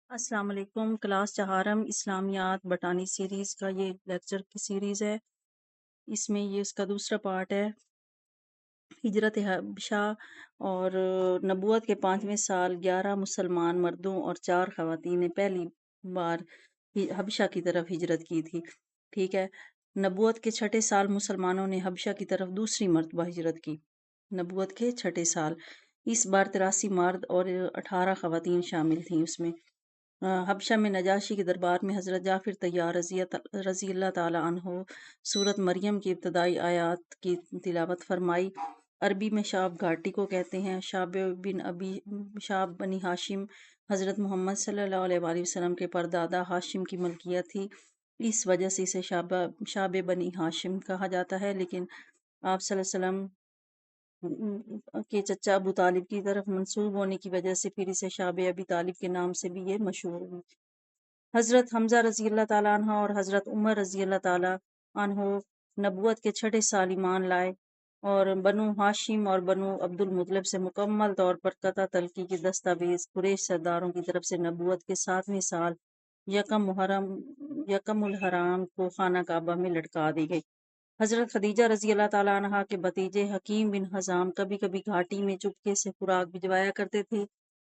السلام علیکم۔ Class چہارم اسلامیات بٹانی series کا یہ لیکچر کی سیریز ہے۔ اس میں یہ اس کا دوسرا پارٹ ہے، ہجرت حبشہ اور نبوت کے 5ویں سال 11 مسلمان مردوں اور 4 خواتین نے پہلی بار حبشہ کی طرف ہجرت کی تھی۔ ٹھیک ہے، نبوت کے 6 سال مسلمانوں نے حبشہ کی طرف دوسری مرتبہ ہجرت کی۔ نبوت کے 6 سال، اس بار 83 مرد اور 18 خواتین شامل تھیں۔ اس میں حبشہ میں نجاشی کے دربار میں حضرت جعفر طیار رضی اللہ تعالیٰ عنہ سورت مریم کی ابتدائی آیات کی تلاوت فرمائی۔ عربی میں شعب گھاٹی کو کہتے ہیں۔ شعب بنی ہاشم حضرت محمد صلی اللہ علیہ وآلہ وسلم کے پردادا ہاشم کی ملکیت تھی، اس وجہ سے اسے شعب بنی ہاشم کہا جاتا ہے، لیکن آپ صلی اللہ علیہ وسلم کے چچا ابو طالب کی طرف منسوب ہونے کی وجہ سے پھر اسے شعب ابی طالب کے نام سے بھی یہ مشہور ہوئی۔ حضرت حمزہ رضی اللہ تعالیٰ عنہ اور حضرت عمر رضی اللہ تعالیٰ عنہ نبوت کے 6 سال ایمان لائے اور بنو ہاشم اور بنو عبد المطلب سے مکمل طور پر قطع تلقی کے دستاویز قریش سرداروں کی طرف سے نبوت کے 7ویں سال یکم الحرام کو خانہ کعبہ میں لٹکا دی گئی۔ حضرت خدیجہ رضی اللہ تعالیٰ عنہا کے بھتیجے حکیم بن حزام کبھی کبھی گھاٹی میں چپکے سے خوراک بھجوایا کرتے تھے۔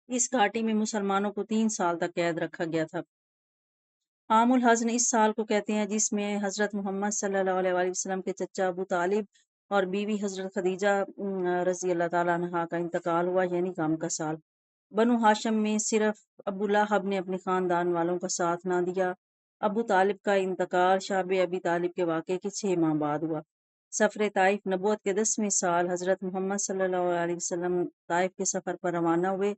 اس گھاٹی میں مسلمانوں کو 3 سال تک قید رکھا گیا تھا۔ عام الحزن اس سال کو کہتے ہیں جس میں حضرت محمد صلی اللہ علیہ وآلہ وسلم کے چچا ابو طالب اور بیوی حضرت خدیجہ رضی اللہ تعالیٰ عنہا کا انتقال ہوا، یعنی غم کا سال۔ بنو ہاشم میں صرف ابو لہب نے اپنے خاندان والوں کا ساتھ نہ دیا۔ ابو طالب کا انتقال شعب ابی طالب کے واقعے کے 6 ماہ بعد ہوا۔ سفر طائف نبوت کے 10ویں سال حضرت محمد صلی اللہ علیہ وسلم طائف کے سفر پر روانہ ہوئے۔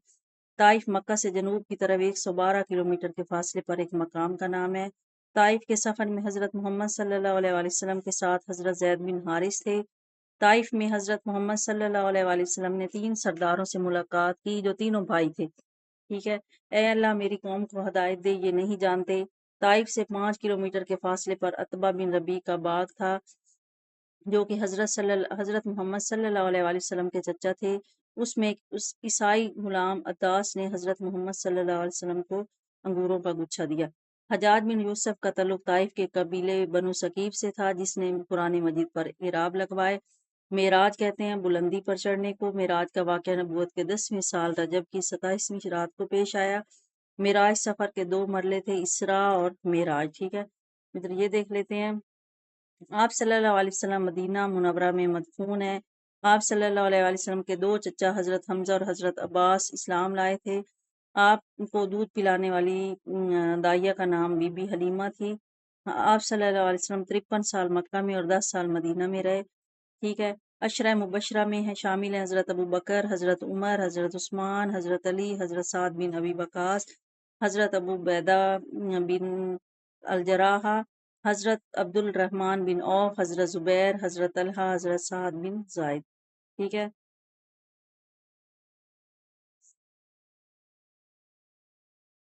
طائف مکہ سے جنوب کی طرف 112 کلومیٹر کے فاصلے پر ایک مقام کا نام ہے۔ طائف کے سفر میں حضرت محمد صلی اللہ علیہ وآلہ وسلم کے ساتھ حضرت زید بن حارث تھے۔ طائف میں حضرت محمد صلی اللہ علیہ وآلہ وسلم نے 3 سرداروں سے ملاقات کی جو تینوں بھائی تھے۔ ٹھیک ہے، اے اللہ میری قوم کو ہدایت دے، یہ نہیں جانتے۔ طائف سے 5 کلومیٹر کے فاصلے پر عتبہ بن ربیع کا باغ تھا جو کہ حضرت محمد صلی اللہ علیہ وآلہ وسلم کے چچا تھے۔ اس میں ایک عیسائی غلام عداس نے حضرت محمد صلی اللہ علیہ وسلم کو انگوروں کا گچھا دیا۔ حجاج بن یوسف کا تعلق طائف کے قبیلے بنو ثقیف سے تھا جس نے قرآن مجید پر اعراب لگوائے۔ معراج کہتے ہیں بلندی پر چڑھنے کو۔ معراج کا واقعہ نبوت کے 10ویں سال رجب کی 27ویں رات کو پیش آیا۔ معراج سفر کے 2 مرحلے تھے، اسراء اور معراج۔ ٹھیک ہے، ادھر یہ دیکھ لیتے ہیں۔ آپ صلی اللہ علیہ وسلم مدینہ منورہ میں مدفون ہیں۔ آپ صلی اللہ علیہ وسلم کے 2 چچا حضرت حمزہ اور حضرت عباس اسلام لائے تھے۔ آپ کو دودھ پلانے والی دائیہ کا نام بی بی حلیمہ تھی۔ آپ صلی اللہ علیہ وسلم 53 سال مکہ میں اور 10 سال مدینہ میں رہے۔ ٹھیک ہے، عشرہ مبشرہ میں شامل ہیں حضرت ابو بکر، حضرت عمر، حضرت عثمان، حضرت علی، حضرت سعد بن ابی وقاص، حضرت ابو عبیدہ بن الجراح، حضرت عبد الرحمن بن عوف، حضرت زبیر، حضرت طلحہ، حضرت سعد بن زائد۔ ٹھیک ہے،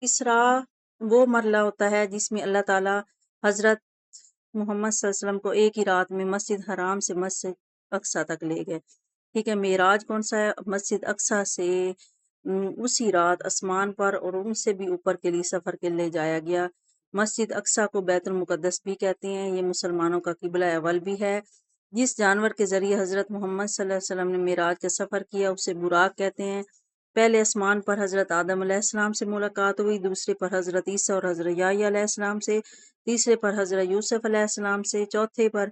اسراء وہ مرحلہ ہوتا ہے جس میں اللہ تعالیٰ حضرت محمد صلی اللہ علیہ وسلم کو ایک ہی رات میں مسجد حرام سے مسجد اقصیٰ تک لے گئے۔ ٹھیک ہے، معراج کون سا ہے؟ مسجد اقصیٰ سے اسی رات آسمان پر اور ان سے بھی اوپر کے لیے سفر کے لے جایا گیا۔ مسجد اقصیٰ کو بیت المقدس بھی کہتے ہیں۔ یہ مسلمانوں کا قبلہ اول بھی ہے۔ جس جانور کے ذریعے حضرت محمد صلی اللہ علیہ وسلم نے معراج کا سفر کیا اسے براق کہتے ہیں۔ پہلے آسمان پر حضرت آدم علیہ السلام سے ملاقات ہوئی، دوسرے پر حضرت عیسیٰ اور حضرت یحییٰ علیہ السلام سے، تیسرے پر حضرت یوسف علیہ السلام سے، چوتھے پر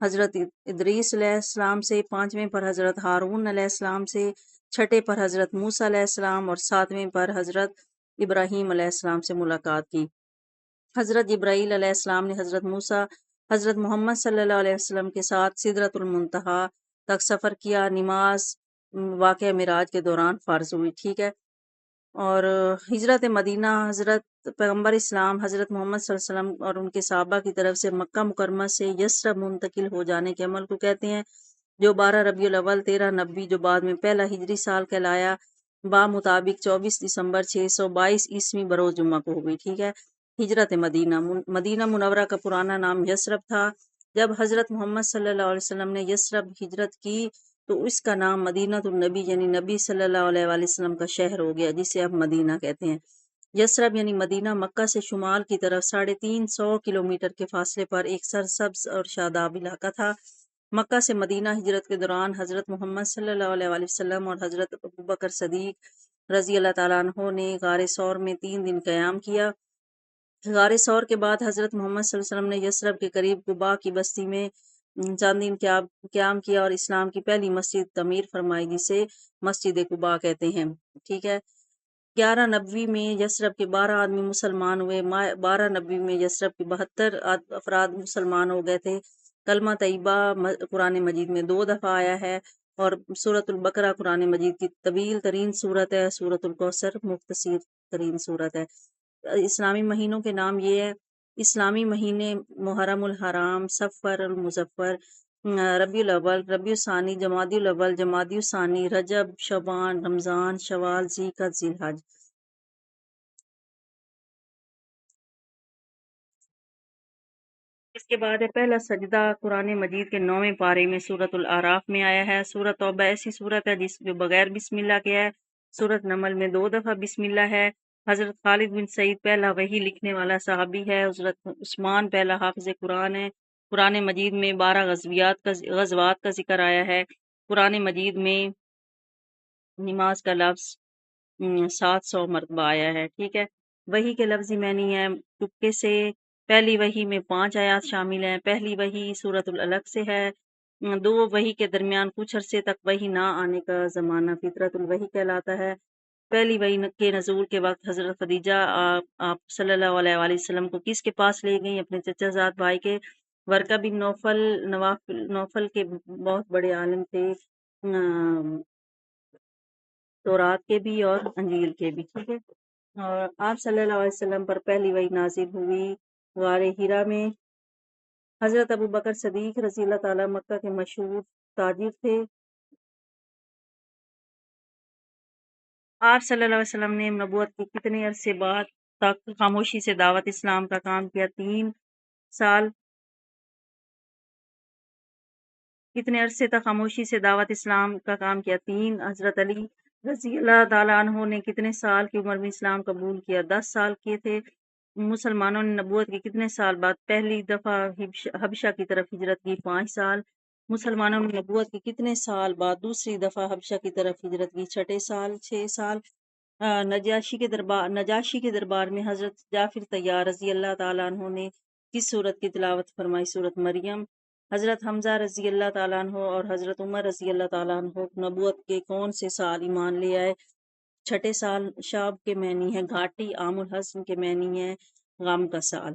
حضرت ادریس علیہ السلام سے، 5ویں پر حضرت ہارون علیہ السلام سے، چھٹے پر حضرت موسیٰ علیہ السلام اور 7ویں پر حضرت ابراہیم علیہ السلام سے ملاقات کی۔ حضرت جبرائیل علیہ السلام نے حضرت موسیٰ حضرت محمد صلی اللہ علیہ وسلم کے ساتھ سدرۃ المنتہا تک سفر کیا۔ نماز واقعہ معراج کے دوران فرض ہوئی۔ ٹھیک ہے، اور ہجرت مدینہ حضرت پیغمبر اسلام حضرت محمد صلی اللہ علیہ وسلم اور ان کے صحابہ کی طرف سے مکہ مکرمہ سے یثرب منتقل ہو جانے کے عمل کو کہتے ہیں، جو 12 ربیع الاول 13 نبی جو بعد میں پہلا ہجری سال کہلایا با مطابق 24 دسمبر 622 عیسوی بروز جمعہ کو ہوئی۔ ٹھیک ہے، ہجرت مدینہ مدینہ منورہ کا پرانا نام یثرب تھا۔ جب حضرت محمد صلی اللہ علیہ وسلم نے یثرب ہجرت کی تو اس کا نام مدینہ النبی یعنی نبی صلی اللہ علیہ وآلہ وسلم کا شہر ہو گیا، جسے اب مدینہ کہتے ہیں۔ یثرب یعنی مدینہ مکہ سے شمال کی طرف 350 کلومیٹر کے فاصلے پر ایک سرسبز اور شاداب علاقہ تھا۔ مکہ سے مدینہ ہجرت کے دوران حضرت محمد صلی اللہ علیہ وآلہ وسلم اور حضرت ابوبکر صدیق رضی اللہ تعالیٰ عنہ نے غار ثور میں 3 دن قیام کیا۔ غار ثور کے بعد حضرت محمد صلی اللہ علیہ وسلم نے یثرب کے قریب قباء کی بستی میں چند دن قیام کیا اور اسلام کی پہلی مسجد تعمیر فرمائی جسے مسجد قباء کہتے ہیں۔ ٹھیک ہے۔ 11 نبوی میں یثرب کے 12 آدمی مسلمان ہوئے۔ 12 نبوی میں یثرب کے 72 افراد مسلمان ہو گئے تھے۔ کلمہ طیبہ قرآن مجید میں 2 دفعہ آیا ہے اور سورۃ البقرہ قرآن مجید کی طویل ترین سورت ہے۔ سورۃ الکوثر مختصر ترین سورت ہے۔ اسلامی مہینوں کے نام یہ ہے۔ اسلامی مہینے محرم الحرام، صفر المظفر، ربیع الاول، ربیع الثانی، جمادی الاول، جمادی الثانی، رجب، شعبان، رمضان، شوال، ذی القعدہ، ذی الحج۔ اس کے بعد ہے پہلا سجدہ قرآن مجید کے 9ویں پارے میں سورۃ الاعراف میں آیا ہے۔ سورۃ توبہ ایسی سورت ہے جس میں بغیر بسم اللہ کے ہے۔ سورۃ نمل میں 2 دفعہ بسم اللہ ہے۔ حضرت خالد بن سعید پہلا وحی لکھنے والا صحابی ہے۔ حضرت عثمان پہلا حافظ قرآن ہے۔ قرآن مجید میں 12 غزوات کا ذکر آیا ہے۔ قرآن مجید میں نماز کا لفظ 700 مرتبہ آیا ہے۔ ٹھیک ہے۔ وحی کے لفظی معنی ہے چپکے سے۔ پہلی وحی میں 5 آیات شامل ہیں۔ پہلی وحی سورۃ العلق سے ہے۔ 2 وحی کے درمیان کچھ عرصے تک وحی نہ آنے کا زمانہ فطرت الوحی کہلاتا ہے۔ پہلی وحی کے نزول کے وقت حضرت خدیجہ آپ صلی اللہ علیہ وآلہ وسلم کو کس کے پاس لے گئیں؟ اپنے چچا زاد بھائی کے۔ ورقہ بن نوفل کے بہت بڑے عالم تھے، تورات کے بھی اور انجیل کے بھی۔ ٹھیک ہے۔ اور آپ صلی اللہ علیہ وسلم پر پہلی وحی نازل ہوئی غار ہرا میں۔ حضرت ابوبکر صدیق رضی اللہ تعالیٰ مکہ کے مشہور تاجر تھے۔ آپ صلی اللہ علیہ وسلم نے نبوت کے کتنے عرصے بعد تک خاموشی سے دعوت اسلام کا کام کیا؟ 3 سال۔ کتنے عرصے تک خاموشی سے دعوت اسلام کا کام کیا؟ 3۔ حضرت علی رضی اللہ تعالیٰ عنہ نے کتنے سال کی عمر میں اسلام قبول کیا؟ 10 سال کیے تھے۔ مسلمانوں نے نبوت کے کتنے سال بعد پہلی دفعہ حبشہ کی طرف ہجرت کی؟ 5 سال۔ مسلمانوں نے نبوت کے کتنے سال بعد دوسری دفعہ حبشہ کی طرف ہجرت کی؟ 6 سال۔ نجاشی کے دربار میں حضرت جعفر طیار رضی اللہ تعالیٰ عنہ نے کس سورت کی تلاوت فرمائی؟ سورت مریم۔ حضرت حمزہ رضی اللہ تعالیٰ عنہ اور حضرت عمر رضی اللہ تعالیٰ عنہ نبوت کے کون سے سال ایمان لے آئے؟ 6 سال۔ شاب کے معنی ہے گھاٹی، عام الحزن کے معنی ہے غم کا سال۔